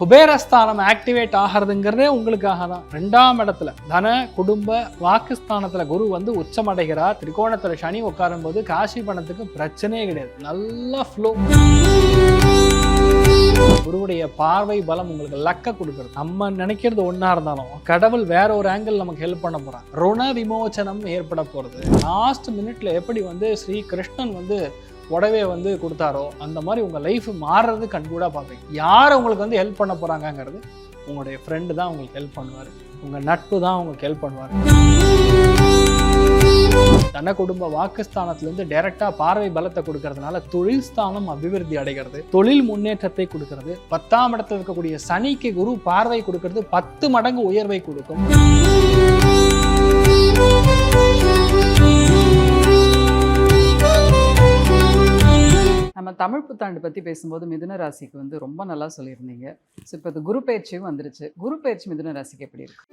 குபேரஸ்தானம் activate ஆகிறதுங்கிறதே உங்களுக்காக தான். 2ஆம் இடத்துல தன குடும்ப வாக்குஸ்தானத்துல குரு வந்து உச்சமடைகிறார். திரிகோணத்துல சனி உட்காரும் போது காசி பணத்துக்கு பிரச்சனையே கிடையாது, நல்ல ஃப்ளோ. குருவுடைய பார்வை பலம் உங்களுக்கு லக்க கொடுக்குறது. நம்ம நினைக்கிறது ஒன்னா இருந்தாலும் கடவுள் வேற ஒரு ஆங்கிள் நமக்கு ஹெல்ப் பண்ண போறான். ருண விமோச்சனம் ஏற்பட போறது. லாஸ்ட் மினிட்ல எப்படி வந்து ஸ்ரீ கிருஷ்ணன் வந்து உடவே வந்து கொடுத்தாரோ அந்த மாதிரி உங்கள் லைஃப் மாறுறது கண்கூடாக பார்ப்பீங்க. யார் உங்களுக்கு வந்து ஹெல்ப் பண்ண போகிறாங்கங்கிறது உங்களுடைய ஃப்ரெண்டு தான் உங்களுக்கு ஹெல்ப் பண்ணுவார், உங்கள் நட்பு தான் உங்களுக்கு ஹெல்ப் பண்ணுவார். தன குடும்ப வாக்குஸ்தானத்திலேருந்து டைரெக்டாக பார்வை பலத்தை கொடுக்கறதுனால தொழில் ஸ்தானம் அபிவிருத்தி அடைகிறது, தொழில் முன்னேற்றத்தை கொடுக்கறது. 10ஆம் இடத்துல இருக்கக்கூடிய சனிக்கு குரு பார்வை கொடுக்கறது 10 மடங்கு உயர்வை கொடுக்கும். நம்ம தமிழ் புத்தாண்டு பற்றி பேசும்போது மிதுன ராசிக்கு வந்து ரொம்ப நல்லா சொல்லியிருந்தீங்க. ஸோ இப்போ இது குரு பயிற்சியும் வந்துருச்சு. குரு பயிற்சி மிதுன ராசிக்கு எப்படி இருக்கு?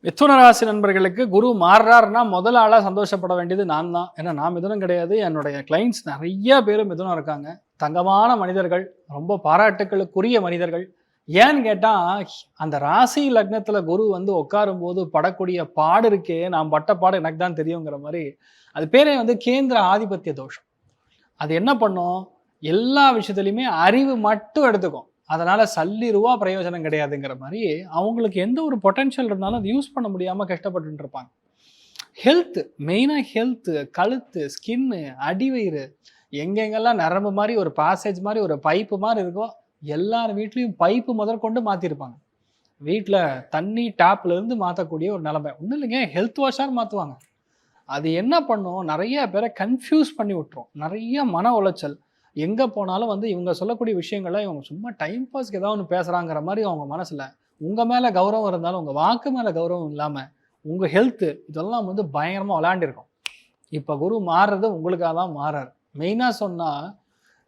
மிதுன ராசி நண்பர்களுக்கு குரு மாறுறாருன்னா முதல் ஆளாக சந்தோஷப்பட வேண்டியது நான் தான். ஏன்னா நான் மிதுனம் கிடையாது, என்னுடைய கிளைண்ட்ஸ் நிறைய பேர் மிதுனம் இருக்காங்க. தங்கமான மனிதர்கள், ரொம்ப பாராட்டுக்களுக்குரிய மனிதர்கள். ஏன்னு கேட்டால் அந்த ராசி லக்னத்தில் குரு வந்து உட்காரும் போது படக்கூடிய பாடு இருக்கே, நான் பட்ட பாடு எனக்கு தான் தெரியுங்கிற மாதிரி. அது பேரே வந்து கேந்திர ஆதிபத்திய தோஷம். அது என்ன பண்ணும், எல்லா விஷயத்துலையுமே அறிவு மட்டும் எடுத்துக்கும், அதனால சல்லிருவா பிரயோஜனம் கிடையாதுங்கிற மாதிரி. அவங்களுக்கு எந்த ஒரு பொட்டன்ஷியல் இருந்தாலும் அது யூஸ் பண்ண முடியாமல் கஷ்டப்பட்டு இருப்பாங்க. ஹெல்த்து, மெயினாக ஹெல்த்து, கழுத்து, ஸ்கின்னு, அடிவயிறு, எங்கெங்கெல்லாம் நரம்பு மாதிரி ஒரு பாசேஜ் மாதிரி ஒரு பைப்பு மாதிரி இருக்கோ எல்லார் வீட்லேயும் பைப்பு முதற்கொண்டு மாற்றிருப்பாங்க. வீட்டில் தண்ணி டேப்லேருந்து மாற்றக்கூடிய ஒரு நிலைமை. ஒன்றும் இல்லைங்க, ஹெல்த் வாஷாக மாற்றுவாங்க. அது என்ன பண்ணும், நிறைய பேரை கன்ஃபியூஸ் பண்ணி விட்டுரும். நிறைய மன உளைச்சல். எங்கே போனாலும் வந்து இவங்க சொல்லக்கூடிய விஷயங்கள்லாம் இவங்க சும்மா டைம் பாஸ்க்கு ஏதாவது ஒன்று பேசுகிறாங்கிற மாதிரி அவங்க மனசில். உங்கள் மேலே கௌரவம் இருந்தாலும் உங்கள் வாக்கு மேலே கௌரவம் இல்லாமல் உங்கள் ஹெல்த்து இதெல்லாம் வந்து பயங்கரமாக விளையாண்டிருக்கும். இப்போ குரு மாறுறது உங்களுக்காக தான் மாறாரு. மெயினாக சொன்னால்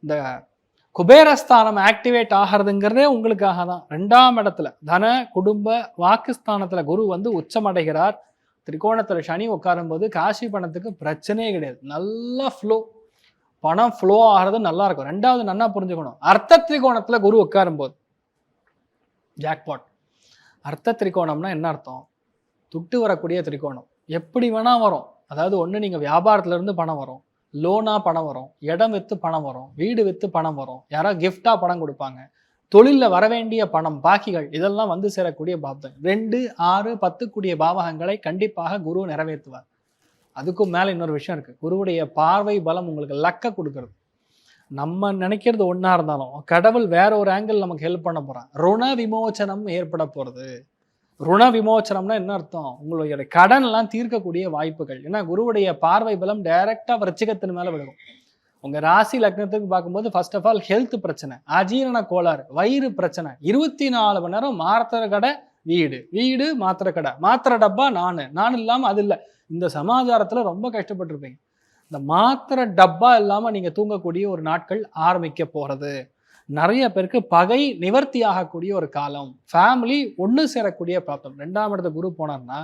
இந்த குபேரஸ்தானம் ஆக்டிவேட் ஆகிறதுங்கிறதே உங்களுக்காக தான். 2ஆம் இடத்துல தன குடும்ப வாக்குஸ்தானத்தில் குரு வந்து உச்சமடைகிறார். திரிகோணத்தில் சனி உட்காரும் போது காசி பணத்துக்கு பிரச்சனையே கிடையாது, நல்ல ஃப்ளோ. பணம் ஃப்ளோ ஆகிறது நல்லா இருக்கும். 2வது நல்லா புரிஞ்சுக்கணும், அர்த்த திரிகோணத்தில் குரு உட்காரும் போது ஜாக்பாட். அர்த்த திரிகோணம்னா என்ன அர்த்தம், துட்டு வரக்கூடிய திரிகோணம். எப்படி வேணா வரும். அதாவது ஒன்று நீங்கள் வியாபாரத்துலேருந்து பணம் வரும், லோனாக பணம் வரும், இடம் விற்று பணம் வரும், வீடு விற்று பணம் வரும், யாராவது கிஃப்டாக பணம் கொடுப்பாங்க, தொழிலில் வரவேண்டிய பணம் பாக்கிகள் இதெல்லாம் வந்து சேரக்கூடிய பாவம். 2, 6, 10 கூடிய பாவகங்களை கண்டிப்பாக குரு நிறைவேற்றுவார். அதுக்கும் மேலே இன்னொரு விஷயம் இருக்குது, குருவுடைய பார்வை பலம் உங்களுக்கு லக்க கொடுக்கறது. நம்ம நினைக்கிறது ஒன்றா இருந்தாலும் கடவுள் வேற ஒரு ஆங்கிள் நமக்கு ஹெல்ப் பண்ண போகிறான். ருண விமோச்சனம் ஏற்பட போகிறது. ருண விமோச்சனம்னா என்ன அர்த்தம், உங்களுடைய கடன்லாம் தீர்க்கக்கூடிய வாய்ப்புகள். ஏன்னா குருவுடைய பார்வை பலம் டைரெக்டாக விருச்சிகத்தின் மேலே விழுகும். உங்கள் ராசி லக்னத்துக்கு பார்க்கும்போது ஃபர்ஸ்ட் ஆஃப் ஆல் ஹெல்த் பிரச்சனை, அஜீரண கோளாறு, வயிறு பிரச்சனை, 24 மணி நேரம் மாத்திரை கடை, வீடு வீடு மாத்திரை கடை, மாத்திரை டப்பா நான் இல்லாமல் அது இல்லை. இந்த சமாச்சாரத்தில் ரொம்ப கஷ்டப்பட்டுருப்பீங்க. இந்த மாத்திரை டப்பா இல்லாமல் நீங்கள் தூங்கக்கூடிய ஒரு நாட்கள் ஆரம்பிக்க போகிறது. நிறைய பேருக்கு பகை நிவர்த்தி ஆகக்கூடிய ஒரு காலம், ஃபேமிலி ஒன்று சேரக்கூடிய பிராப்தம். 2ஆம் இடத்துல குரு போனார்னா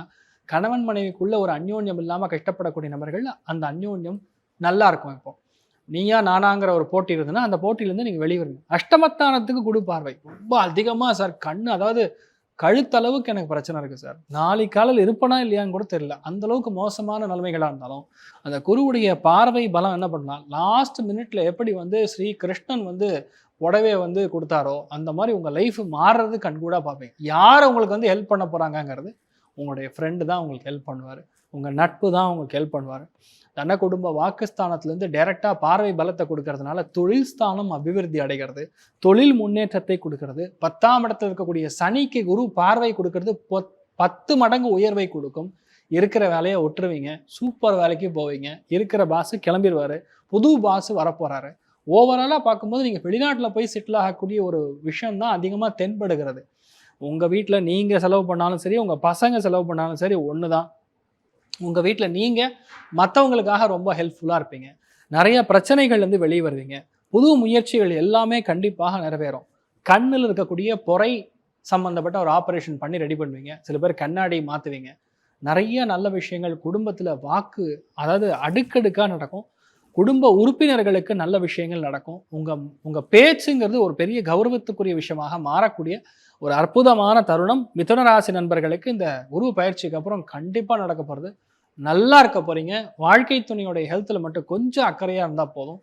கணவன் மனைவிக்குள்ள ஒரு அந்யோன்யம் இல்லாமல் கஷ்டப்படக்கூடிய நபர்கள் அந்த அந்யோன்யம் நல்லா இருக்கும். இப்போ நீயா நானாங்கிற ஒரு போட்டி இருந்ததுன்னா அந்த போட்டியிலேருந்து நீங்கள் வெளியே வருவீங்க. அஷ்டமத்தானத்துக்கு குரு பார்வை ரொம்ப அதிகமாக சார், கண்ணு அதாவது கழுத்தளவுக்கு எனக்கு பிரச்சனை இருக்குது சார், நாளைக்கு காலையில் இருப்பனா இல்லையான்னு கூட தெரியல, அந்தளவுக்கு மோசமான நிலைமைகளாக இருந்தாலும் அந்த குருவுடைய பார்வை பலம் என்ன பண்ணலாம், லாஸ்ட் மினிட்ல எப்படி வந்து ஸ்ரீ கிருஷ்ணன் வந்து உடவே வந்து கொடுத்தாரோ அந்த மாதிரி உங்கள் லைஃப் மாறுறது கண்கூடாக பார்ப்பீங்க. யார் உங்களுக்கு வந்து ஹெல்ப் பண்ண போகிறாங்கங்கிறது உங்களுடைய ஃப்ரெண்டு தான் உங்களுக்கு ஹெல்ப் பண்ணுவார், உங்கள் நட்பு தான் உங்களுக்கு ஹெல்ப் பண்ணுவார். தன குடும்ப வாக்குஸ்தானத்திலேருந்து டைரெக்டாக பார்வை பலத்தை கொடுக்கறதுனால தொழில் ஸ்தானம் அபிவிருத்தி அடைகிறது, தொழில் முன்னேற்றத்தை கொடுக்கறது. 10ஆம் இடத்துல இருக்கக்கூடிய சனிக்கு குரு பார்வை கொடுக்கறது 10 மடங்கு உயர்வை கொடுக்கும். இருக்கிற வேலையை ஒட்டுருவீங்க, சூப்பர் வேலைக்கு போவீங்க, இருக்கிற பாஸு கிளம்பிடுவார், புது பாஸு வரப்போகிறாரு. ஓவராலாக பார்க்கும்போது நீங்கள் வெளிநாட்டில் போய் செட்டில் ஆகக்கூடிய ஒரு விஷயம்தான் அதிகமாக தென்படுகிறது. உங்கள் வீட்டில் நீங்கள் செலவு பண்ணாலும் சரி, உங்கள் பசங்க செலவு பண்ணாலும் சரி ஒன்று தான். உங்கள் வீட்டில் நீங்கள் மற்றவங்களுக்காக ரொம்ப ஹெல்ப்ஃபுல்லாக இருப்பீங்க, நிறைய பிரச்சனைகள்லேருந்து வெளியே வருவீங்க, புது முயற்சிகள் எல்லாமே கண்டிப்பாக நிறைவேறும். கண்ணில் இருக்கக்கூடிய பொறை சம்மந்தப்பட்ட ஒரு ஆப்ரேஷன் பண்ணி ரெடி பண்ணுவீங்க, சில பேர் கண்ணாடி மாற்றுவீங்க, நிறைய நல்ல விஷயங்கள் குடும்பத்தில் வாக்கு அதாவது அடுக்கடுக்காக நடக்கும். குடும்ப உறுப்பினர்களுக்கு நல்ல விஷயங்கள் நடக்கும். உங்க பேச்சுங்கிறது ஒரு பெரிய கௌரவத்துக்குரிய விஷயமாக மாறக்கூடிய ஒரு அற்புதமான தருணம் மிதுன ராசி நண்பர்களுக்கு இந்த குரு பயிற்சிக்கு அப்புறம் கண்டிப்பா நடக்க போறது. நல்லா இருக்க போறீங்க. வாழ்க்கை துணையோட ஹெல்த்ல மட்டும் கொஞ்சம் அக்கறையா இருந்தா போதும்.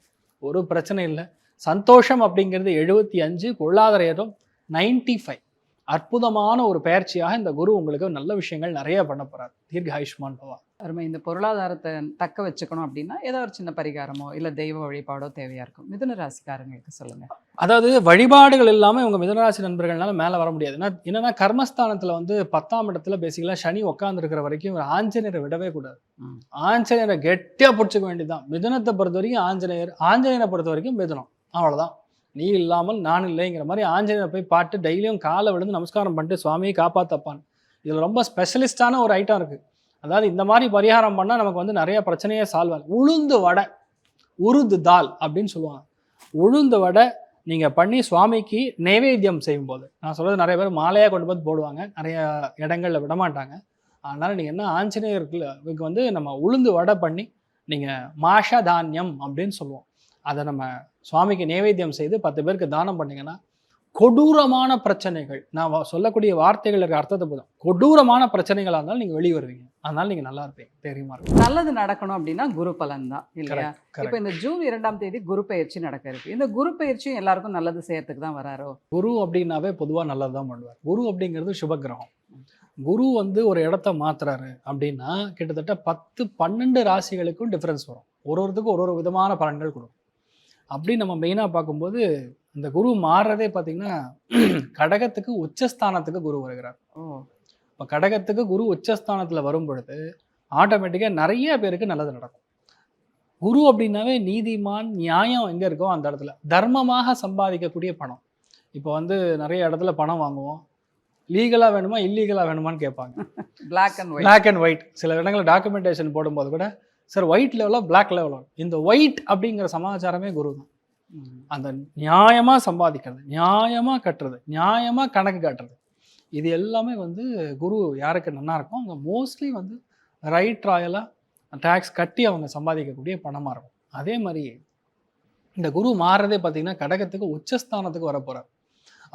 ஒரு பிரச்சனை இல்லை. சந்தோஷம் அப்படிங்கிறது 75, பொருளாதார ஏற்றம் 95. அற்புதமான ஒரு பயிற்சியாக இந்த குரு உங்களுக்கு நல்ல விஷயங்கள் நிறைய பண்ண போறார். தீர்க்க ஆயுஷ்மான் பவா. அருமை. இந்த பொருளாதாரத்தை தக்க வச்சுக்கணும் அப்படின்னா ஏதோ ஒரு சின்ன பரிகாரமோ இல்லை தெய்வ வழிபாடோ தேவையா இருக்கும். மிதுன ராசிக்காரங்களுக்கு சொல்லுங்க. அதாவது வழிபாடுகள் இல்லாம இவங்க மிதுனராசி நண்பர்கள்னால மேல வர முடியாது. என்னன்னா கர்மஸ்தானத்துல வந்து 10ஆம் இடத்துல பேசிக்கலா சனி உட்கார்ந்து இருக்கிற வரைக்கும் ஒரு ஆஞ்சநேயரை விடவே கூடாது. ஆஞ்சநேயரை கெட்டியா பிடிச்சிக்க வேண்டியதுதான். மிதுனத்தை பொறுத்த வரைக்கும் ஆஞ்சநேயரை பொறுத்த வரைக்கும் மிதுனம். அவ்வளவுதான். நீ இல்லாமல் நான் இல்லைங்கிற மாதிரி ஆஞ்சநேயரை போய் பாட்டு டெய்லியும் காலை விழுந்து நமஸ்காரம் பண்ணிட்டு சுவாமியை காப்பாத்தப்பான். இதுல ரொம்ப ஸ்பெஷலிஸ்டான ஒரு ஐட்டம் இருக்கு. அதாவது இந்த மாதிரி பரிகாரம் பண்ணா நமக்கு வந்து நிறைய பிரச்சனையே சால்வ் ஆகும். உளுந்து வடை, உருது தால் அப்படின்னு சொல்லுவாங்க. உளுந்து வடை நீங்க பண்ணி சுவாமிக்கு நைவேத்தியம் செய்யும் போது, நான் சொல்றது நிறைய பேர் மாலையா கொண்டு போய் போடுவாங்க, நிறைய இடங்கள்ல விட மாட்டாங்க. அதனால நீங்க என்ன ஆஞ்சநேயருக்கு வந்து நம்ம உளுந்து வடை பண்ணி நீங்க மாஷ தானியம் அப்படின்னு சொல்லுவோம். அதை நம்ம சுவாமிக்கு நைவேத்தியம் செய்து 10 பேருக்கு தானம் பண்ணீங்கன்னா கொடூரமான பிரச்சனைகள், நான் சொல்லக்கூடிய வார்த்தைகளுக்கு அர்த்தத்தை போதும், கொடூரமான பிரச்சனைகளா இருந்தாலும் நீங்க வெளியே வருவீங்க. அதனால நீங்க நல்லா இருப்பீங்க, தெரியுமா இருக்கும். நல்லது நடக்கணும் அப்படின்னா குரு பலன் தான் இல்லையா? இப்போ இந்த ஜூன் 2ஆம் தேதி குரு பயிற்சி நடக்க இருக்கு. இந்த குரு பயிற்சியும் எல்லாருக்கும் நல்லது செய்யறதுக்கு தான் வராரோ? குரு அப்படின்னாவே பொதுவாக நல்லதுதான் பண்ணுவார். குரு அப்படிங்கிறது சுபகிரகம். குரு வந்து ஒரு இடத்த மாத்துறாரு அப்படின்னா கிட்டத்தட்ட 10-12 ராசிகளுக்கும் டிஃபரன்ஸ் வரும். ஒருத்தருக்கும் ஒரு விதமான பலன்கள் கொடுக்கும். அப்படி நம்ம மெயினாக பார்க்கும்போது இந்த குரு மாறுறதே பார்த்தீங்கன்னா கடகத்துக்கு உச்சஸ்தானத்துக்கு குரு வருகிறார். இப்போ கடகத்துக்கு குரு உச்சஸ்தானத்தில் வரும் பொழுது ஆட்டோமேட்டிக்காக நிறைய பேருக்கு நல்லது நடக்கும். குரு அப்படின்னாவே நீதிமான், நியாயம் எங்கே இருக்கோ அந்த இடத்துல தர்மமாக சம்பாதிக்கக்கூடிய பணம். இப்போ வந்து நிறைய இடத்துல பணம் வாங்குவோம், லீகலாக வேணுமா இல்லீகலாக வேணுமான்னு கேட்பாங்க. Black and white. சில இடங்களில் டாக்குமெண்டேஷன் போடும்போது கூட சார் ஒயிட் லெவலா பிளாக் லெவலா, இந்த ஒயிட் அப்படிங்கிற சமாச்சாரமே குரு தான். அந்த நியாயமாக சம்பாதிக்கிறது, நியாயமாக கட்டுறது, நியாயமாக கணக்கு காட்டுறது, இது எல்லாமே வந்து குரு யாருக்கு நல்லா இருக்கும் அவங்க மோஸ்ட்லி வந்து ரைட் ராயலாக டேக்ஸ் கட்டி அவங்க சம்பாதிக்கக்கூடிய பணமாக இருக்கும். அதே மாதிரி இந்த குரு மாறுறதே பார்த்தீங்கன்னா கடகத்துக்கு உச்சஸ்தானத்துக்கு வர போகிறார்.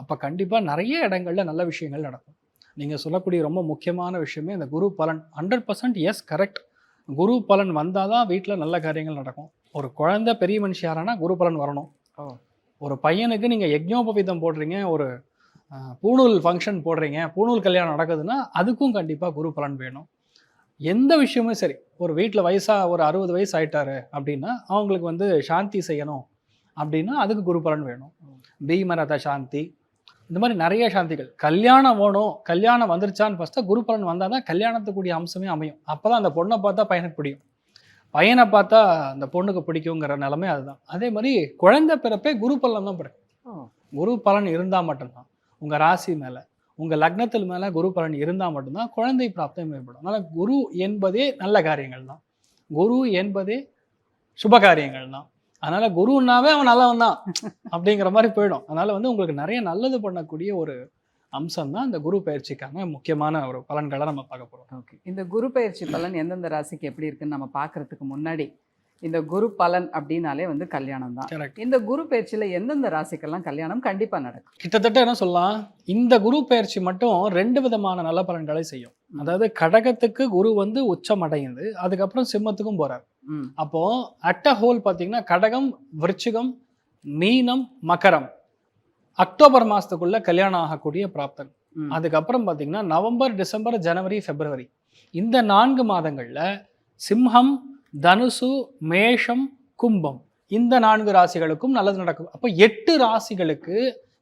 அப்போ கண்டிப்பாக நிறைய இடங்கள்ல நல்ல விஷயங்கள் நடக்கும். நீங்கள் சொல்லக்கூடிய ரொம்ப முக்கியமான விஷயமே இந்த குரு பலன். 100% எஸ், கரெக்ட். குரு பலன் வந்தால் தான் வீட்டில் நல்ல காரியங்கள் நடக்கும். ஒரு குழந்தை பெரிய மனுஷி யாரானா குரு பலன் வரணும். ஒரு பையனுக்கு நீங்கள் யஜ்ஞோபவீதம் போடுறீங்க, ஒரு பூணூல் ஃபங்க்ஷன் போடுறீங்க, பூணூல் கல்யாணம் நடக்குதுன்னா அதுக்கும் கண்டிப்பாக குரு பலன் வேணும். எந்த விஷயமும் சரி, ஒரு வீட்டில் ஒரு 60 வயசு ஆயிட்டாரு அப்படின்னா அவங்களுக்கு வந்து சாந்தி செய்யணும் அப்படின்னா அதுக்கு குரு பலன் வேணும். பீமரத சாந்தி, இந்த மாதிரி நிறைய சாந்திகள். கல்யாணம் வேணும், கல்யாணம் வந்துருச்சான்னு ஃபஸ்ட்டாக குரு பலன் வந்தால் தான் கல்யாணத்துக்குரிய அம்சமே அமையும். அப்போ தான் அந்த பொண்ணை பார்த்தா பையனுக்கு பிடிக்கும், பையனை பார்த்தா அந்த பொண்ணுக்கு பிடிக்குங்கிற நிலைமை அதுதான். அதே மாதிரி குழந்தை பிறப்பே குரு பலன் தான் பிறக்கும். குரு பலன் இருந்தால் மட்டும்தான் உங்கள் ராசி மேலே, உங்கள் லக்னத்தில் மேலே குரு பலன் இருந்தால் மட்டும்தான் குழந்தை பிராப்தம் ஏற்படும். அதனால் குரு என்பதே நல்ல காரியங்கள் தான், குரு என்பதே சுப காரியங்கள் தான். அதனால குருன்னாவே அவன் நல்லவன் தான் அப்படிங்கிற மாதிரி போயிடும். அதனால வந்து உங்களுக்கு நிறைய நல்லது பண்ணக்கூடிய ஒரு அம்சம் தான் இந்த குரு பயிற்சிக்கான முக்கியமான ஒரு பலன்களை நம்ம பார்க்க போறோம். ஓகே, இந்த குரு பயிற்சி பலன் எந்தெந்த ராசிக்கு எப்படி இருக்குன்னு நம்ம பார்க்கறதுக்கு முன்னாடி இந்த குரு பலன் அப்படின்னாலே வந்து கல்யாணம் தான். இந்த குரு பயிற்சியில எந்தெந்த ராசிக்கெல்லாம் கல்யாணம் கண்டிப்பா நடக்கும்? கிட்டத்தட்ட என்ன சொல்லலாம், இந்த குரு பயிற்சி மட்டும் 2 விதமான நல்ல பலன்களை செய்யும். அதாவது கடகத்துக்கு குரு வந்து உச்சம் அடையுது, அதுக்கப்புறம் சிம்மத்துக்கும் போறார். அப்போ அட் அ ஹோல் பார்த்தீங்கன்னா கடகம், விருச்சிகம், மீனம், மகரம் அக்டோபர் மாசத்துக்குள்ள கல்யாணம் ஆகக்கூடிய பிராப்தன். அதுக்கப்புறம் பார்த்தீங்கன்னா நவம்பர், டிசம்பர், ஜனவரி, பிப்ரவரி இந்த 4 மாதங்கள்ல சிம்மம், தனுசு, மேஷம், கும்பம் இந்த 4 ராசிகளுக்கும் நல்லது நடக்கும். அப்போ 8 ராசிகளுக்கு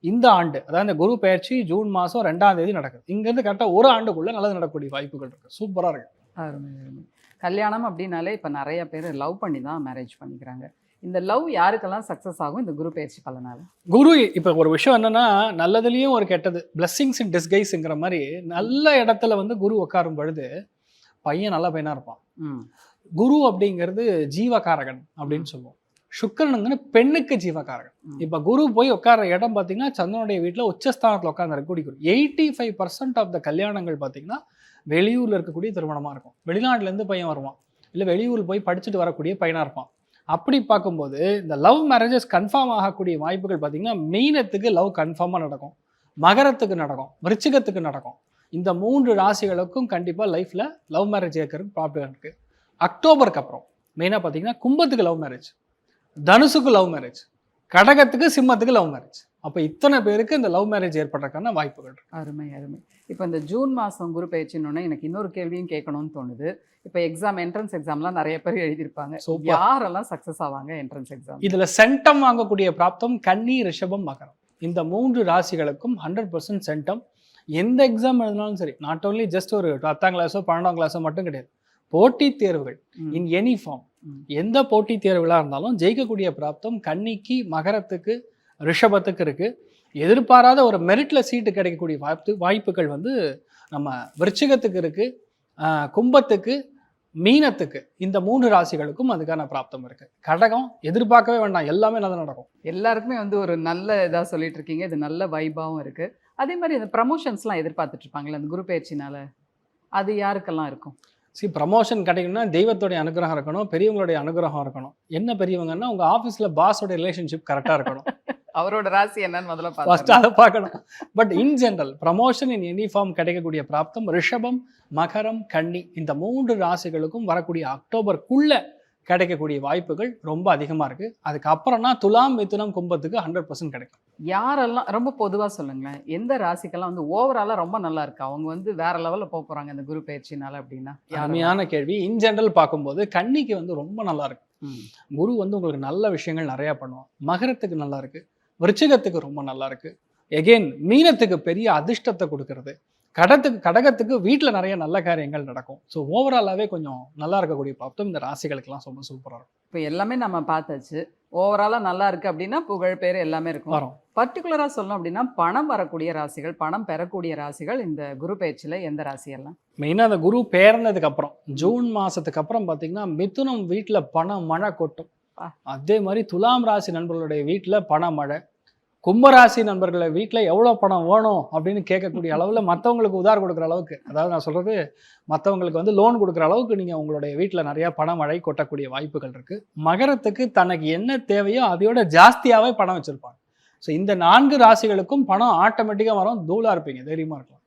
இந்த ஆண்டு, அதாவது இந்த குரு பயிற்சி ஜூன் மாதம் 2ஆம் தேதி நடக்குது. இங்கேருந்து கரெக்டாக ஒரு ஆண்டுக்குள்ள நல்லது நடக்கக்கூடிய வாய்ப்புகள் இருக்கு. சூப்பராக இருக்கு. கல்யாணம் அப்படின்னாலே இப்போ நிறைய பேர் லவ் பண்ணி தான் மேரேஜ் பண்ணிக்கிறாங்க. இந்த லவ் யாருக்கெல்லாம் சக்ஸஸ் ஆகும் இந்த குரு பயிற்சி பலனால? குரு இப்போ ஒரு விஷயம் என்னன்னா, நல்லதுலேயும் ஒரு கெட்டது, பிளஸ்ஸிங்ஸ் இன் டிஸ்கைஸ்ங்கிற மாதிரி நல்ல இடத்துல வந்து குரு உட்காரும் பொழுது பையன் நல்ல பையனா இருப்பான். குரு அப்படிங்கிறது ஜீவகாரகன் அப்படின்னு சொல்லுவோம். சுக்கிரனுங்கன்னு பெண்ணுக்கு ஜீவகாரகன். இப்போ குரு போய் உட்கார இடம் பார்த்தீங்கன்னா சந்திரனுடைய வீட்டில் உச்சஸ்தானத்தில் உட்கார்ந்து குரு. 85% ஆஃப் த கல்யாணங்கள் பார்த்தீங்கன்னா வெளியூரில் இருக்கக்கூடிய திருமணமாக இருக்கும். வெளிநாட்டிலேருந்து பையன் வருவான், இல்லை வெளியூரில் போய் படிச்சுட்டு வரக்கூடிய பையனாக இருப்பான். அப்படி பார்க்கும்போது இந்த லவ் மேரேஜஸ் கன்ஃபார்ம் ஆகக்கூடிய வாய்ப்புகள் பார்த்தீங்கன்னா மீனத்துக்கு லவ் கன்ஃபார்மாக நடக்கும், மகரத்துக்கு நடக்கும், விருச்சிகத்துக்கு நடக்கும். இந்த 3 ராசிகளுக்கும் கண்டிப்பாக லைஃப்பில் லவ் மேரேஜ் ஏற்கிறதுக்கு ப்ராப்ளம் இருக்குது. அக்டோபருக்கு அப்புறம் மெயினாக பார்த்தீங்கன்னா கும்பத்துக்கு லவ் மேரேஜ், தனுசுக்கு லவ் மேரேஜ், கடகத்துக்கு சிம்மத்துக்கு லவ் மேரேஜ். அப்போ இத்தனை பேருக்கு இந்த லவ் மேரேஜ் ஏற்படுறதுக்கான வாய்ப்புகள் இருக்கு. அருமை அருமை. இப்போ இந்த ஜூன் மாதம் குரு பயிற்சின்னொன்னே எனக்கு இன்னொரு கேள்வியும் கேட்கணும்னு தோணுது. இப்போ என்ட்ரன்ஸ் எக்ஸாம்லாம் நிறைய பேர் எழுதியிருப்பாங்க. யாரெல்லாம் சக்ஸஸ் ஆவாங்க என்ட்ரன்ஸ் எக்ஸாம்? இதில் சென்டம் வாங்கக்கூடிய பிராப்தம் கன்னி, ரிஷபம், மகரம். இந்த 3 ராசிகளுக்கும் 100% சென்டம். எந்த எக்ஸாம் எழுதினாலும் சரி, நாட் ஓன்லி ஜஸ்ட் ஒரு 10ஆம் கிளாஸோ 12ஆம் கிளாஸோ மட்டும் கிடையாது, போட்டித் தேர்வுகள் இன் எனி ஃபார்ம், எந்த போட்டித் தேர்வுகளாக இருந்தாலும் ஜெயிக்கக்கூடிய பிராப்தம் கன்னிக்கு, மகரத்துக்கு, ரிஷபத்துக்கு இருக்குது. எதிர்பாராத ஒரு மெரிட்டில் சீட்டு கிடைக்கக்கூடிய வாய்ப்புகள் வந்து நம்ம விருச்சிகத்துக்கு இருக்குது, கும்பத்துக்கு, மீனத்துக்கு, இந்த 3 ராசிகளுக்கும் அதுக்கான பிராப்தம் இருக்குது. கடகம் எதிர்பார்க்கவே வேண்டாம், எல்லாமே நல்லா நடக்கும். எல்லாருக்குமே வந்து ஒரு நல்ல இதாக சொல்லிட்டு இருக்கீங்க. இது நல்ல வைபாவும் இருக்குது. அதே மாதிரி இந்த ப்ரமோஷன்ஸ்லாம் எதிர்பார்த்துட்டு இருப்பாங்களே அந்த குரு பயிற்சினால, அது யாருக்கெல்லாம் இருக்கும்? ப்ரமோஷன் கிடைக்கணும்னா தெய்வத்தோடைய அனுகிரகம் இருக்கணும், பெரியவங்களுடைய அனுகிரகம் இருக்கணும். என்ன பெரியவங்கன்னா உங்கள் ஆஃபீஸில் பாஸோட ரிலேஷன்ஷிப் கரெக்டாக இருக்கணும். அவரோட ராசி என்னன்னு முதல்ல ஃபர்ஸ்ட் அதை பார்க்கணும். But in general promotion in any form கிடைக்கக்கூடிய பிராப்தம் ரிஷபம், மகரம், கன்னி, இந்த 3 ராசிகளுக்கும் வரக்கூடிய அக்டோபருக்குள்ள கிடைக்கக்கூடிய வாய்ப்புகள் ரொம்ப அதிகமாக இருக்குது. அதுக்கப்புறம்னா துலாம், மிதுனம், கும்பத்துக்கு 100% கிடைக்கும். யாரெல்லாம் ரொம்ப பொதுவாக சொல்லுங்களேன், எந்த ராசிக்கெல்லாம் வந்து ஓவராலாக ரொம்ப நல்லா இருக்கு, அவங்க வந்து வேற லெவலில் போக போகிறாங்க இந்த குரு பயிற்சினால அப்படின்னா? அருமையான கேள்வி. இன் ஜென்ரல் பார்க்கும்போது கன்னிக்கு வந்து ரொம்ப நல்லா இருக்கு. குரு வந்து உங்களுக்கு நல்ல விஷயங்கள் நிறையா பண்ணுவோம். மகரத்துக்கு நல்லா இருக்கு, விருச்சிகத்துக்கு ரொம்ப நல்லா இருக்கு, எகெயின் மீனத்துக்கு பெரிய அதிர்ஷ்டத்தை கொடுக்கறது, கடகத்துக்கு வீட்டில் நிறைய நல்ல காரியங்கள் நடக்கும். ஸோ ஓவராலாகவே கொஞ்சம் நல்லா இருக்கக்கூடிய பிராப்தம் இந்த ராசிகளுக்கெல்லாம் ரொம்ப சூப்பராக இருக்கும். இப்போ எல்லாமே நம்ம பார்த்தாச்சு. ஓவராலாக நல்லா இருக்குது அப்படின்னா புகழ் பேர் எல்லாமே இருக்கும். வரும். பர்டிகுலராக சொல்லணும் அப்படின்னா பணம் வரக்கூடிய ராசிகள், பணம் பெறக்கூடிய ராசிகள் இந்த குரு பயிற்சியில் எந்த ராசியெல்லாம்? மெயினாக அந்த குரு பேர்ந்ததுக்கு அப்புறம் ஜூன் மாதத்துக்கு அப்புறம் பார்த்தீங்கன்னா மிதுனம் வீட்டில் பண மழை கொட்டும். அதே மாதிரி துலாம் ராசி நண்பர்களுடைய வீட்டில் பண மழை, கும்பராசி நண்பர்களை வீட்டில் எவ்வளோ பணம் வேணும் அப்படின்னு கேட்கக்கூடிய அளவில் மற்றவங்களுக்கு உதார் கொடுக்குற அளவுக்கு, அதாவது நான் சொல்கிறது மற்றவங்களுக்கு வந்து லோன் கொடுக்குற அளவுக்கு நீங்கள் உங்களுடைய வீட்டில் நிறையா பண மழை கொட்டக்கூடிய வாய்ப்புகள் இருக்குது. மகரத்துக்கு தனக்கு என்ன தேவையோ அதையோட ஜாஸ்தியாகவே பணம் வச்சுருப்பாங்க. ஸோ இந்த 4 ராசிகளுக்கும் பணம் ஆட்டோமேட்டிக்காக வரும். தூளாக இருப்பீங்க, தைரியமாக இருக்கலாம்.